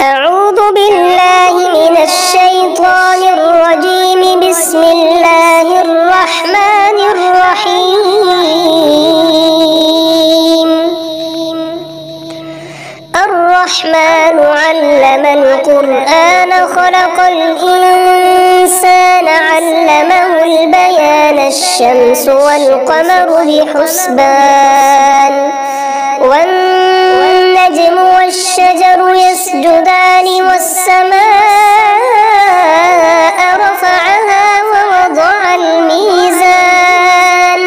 أعوذ بالله من الشيطان الرجيم. بسم الله الرحمن الرحيم. الرحمن علم القرآن خلق الإنسان علمه البيان. الشمس والقمر بحسبان والنجم والشجر يسجدان والسماء رفعها ووضع الميزان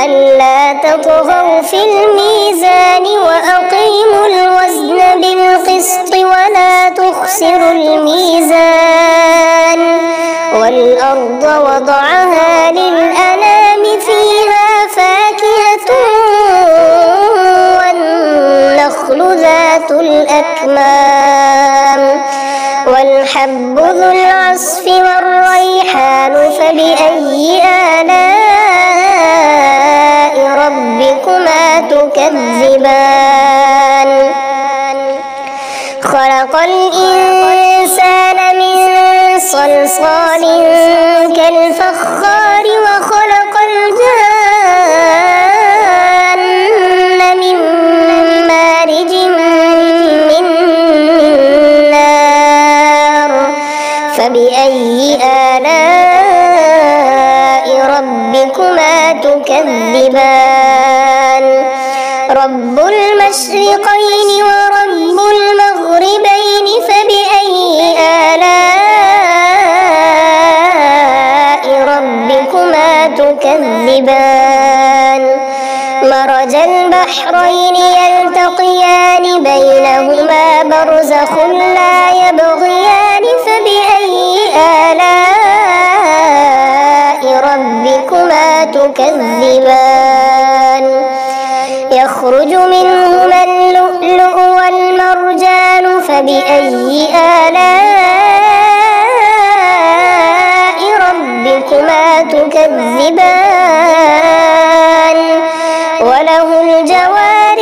ألا تطغوا في الميزان وأقيموا الوزن بالقسط ولا تخسروا الميزان. والأرض وضعها للأنام فيها فاكهة والنخل ذات الأكمام والحب ذو العصف والريحان. فبأي آلاء ربكما تكذبان؟ خلق الإنسان من صلصال كالفخار وخلق الجان من مارج من نار. فبأي آلاء ربكما تكذبان؟ رب المشرقين ورب المغربين. فبأي آلاء ربكما تكذبان؟ مرج البحرين يلتقيان بينهما برزخ لا يبغيان. فبأي آلاء ربكما تكذبان؟ يخرج منهما اللؤلؤ والمرجان. فبأي آلاء ربكما تكذبان؟ وله الجوار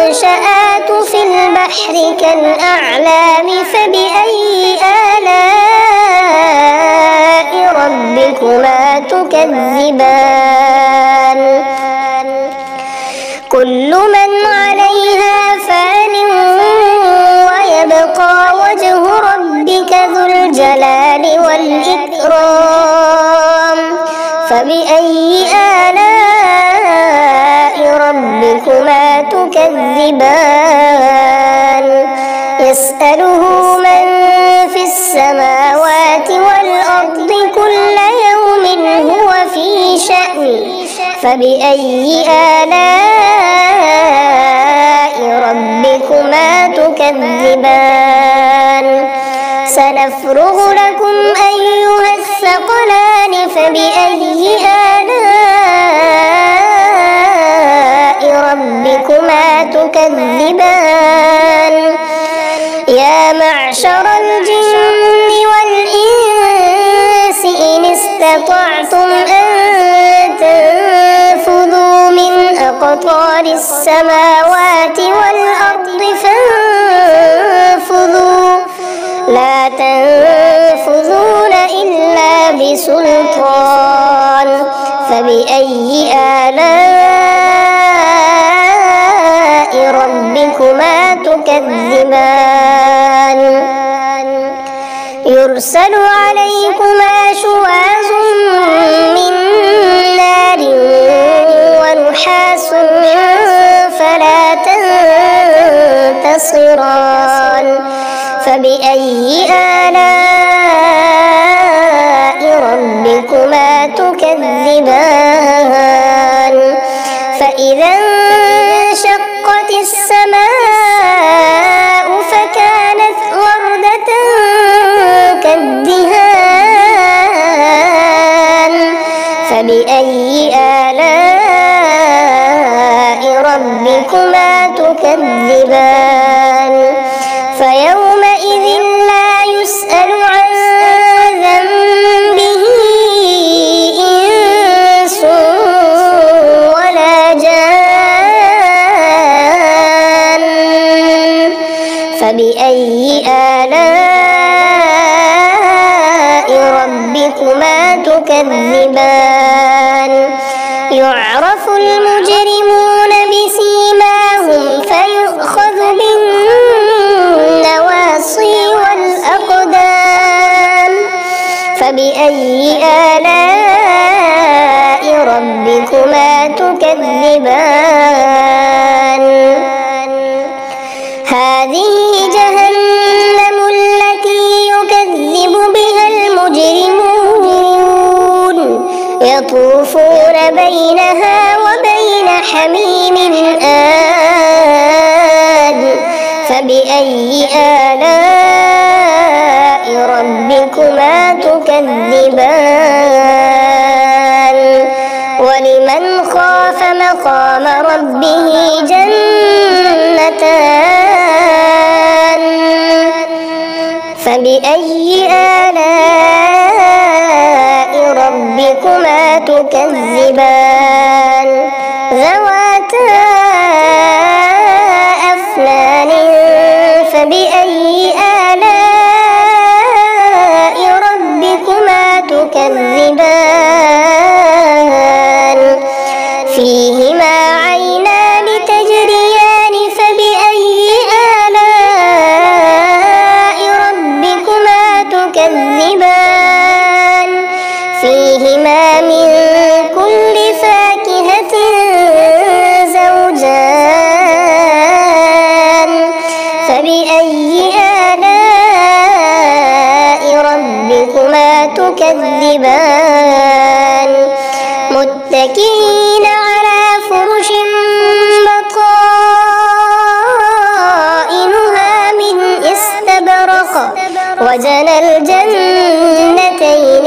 المنشآت في البحر كالأعلام. فبأي آلاء ربكما تكذبان؟ كل من عليها فان ويبقى وجه ربك ذو الجلال والإكرام. فبأي آلاء ربكما تكذبان؟ يسأله من في السماوات والأرض كل يوم هو في شأن. فبأي آلاء ربكما تكذبان؟ سنفرغ لكم أيها الثقلان. فبأي آلاء ربكما تكذبان؟ يا معشر الجن والإنس إن استطعتم أن تنفذوا من أقطار السماوات والأرض فانفذوا لا تنفذون إلا بسلطان. فبأي آلاء ربكما تكذبان؟ يرسل عليكما شواظ من نار ونحاس فلا تنتصران. فبأي آلاء ربكما تكذبان؟ فإذا انشقت السماء فكانت وردة كالدهان. فبأي آلاء ربكما تكذبان؟ فيومئذ لا يسأل فبأي آلاء ربكما تكذبان يعرف المجرمون بسيماهم فيؤخذ بالنواصي والأقدام فبأي آلاء ربكما تكذبان هذه جهنم التي يكذب بها المجرمون يطوفون بينها وبين حميم آن فبأي آلاء ربكما تكذبان ولمن خاف مقام ربه جنتان فبأي آلاء ربكما تكذبان ذواتا أفنان فبأي آلاء ربكما تكذبان فيهما عينان تجريان فبأي آلاء ربكما تكذبان فيهما من كل فاكهة زوجان فبأي آلاء ربكما تكذبان متكئين على فرش بطائنها من استبرق وجنى الجنتين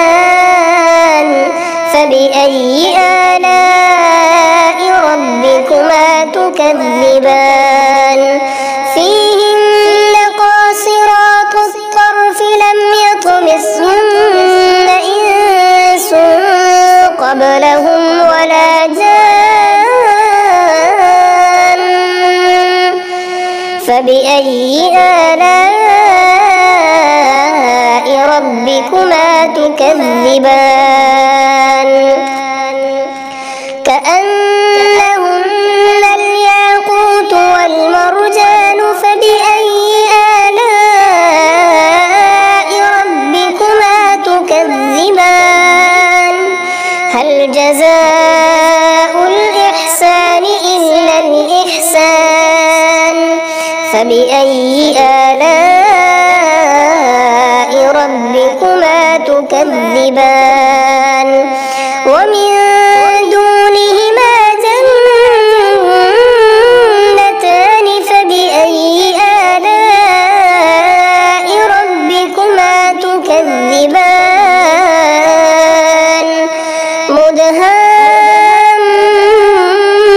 دان فبأي آلاء ربكما تكذبان فيهن قاصرات الطرف لم يطمثهن إنس قبلهم ولا جان فبأي آلاء ربكما تكذبان كأنهن الياقوت والمرجان فبأي آلاء ربكما تكذبان هل جزاء الإحسان إلا الإحسان فبأي آلاء ربكما تكذبان ومن دونهما جنتان فبأي آلاء ربكما تكذبان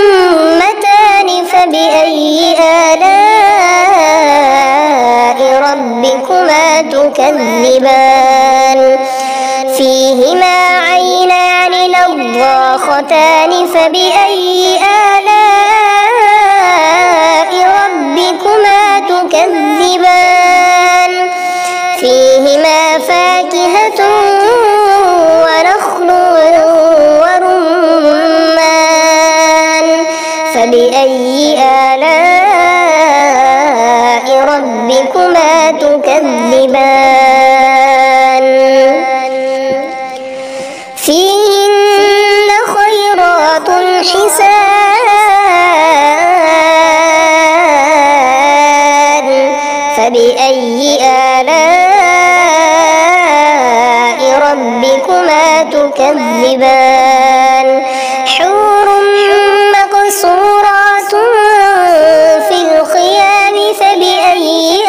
مدهامتان فبأي آلاء ربكما تكذبان فيهما عينان نضاختان فبأي آلاء ربكما تكذبان فيهما فاكهة ونخل ورمان فبأي آلاء ربكما تكذبان فيهن خيرات حسان فبأي آلاء ربكما تكذبان حور مقصورات في الخيام فبأي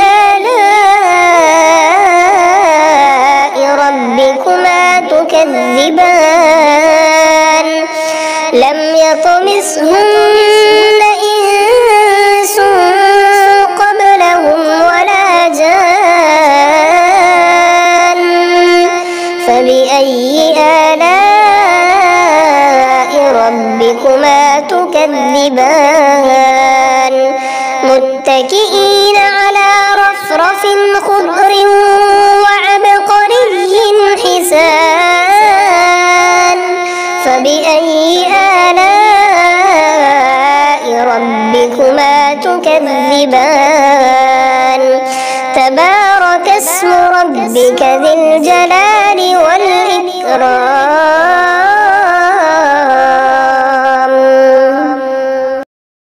آلاء ربكما تكذبان لم يطمثهن إنس قبلهم ولا جان فبأي آلاء متكئين على رفرف خضر وعبقري حسان فبأي آلاء ربكما تكذبان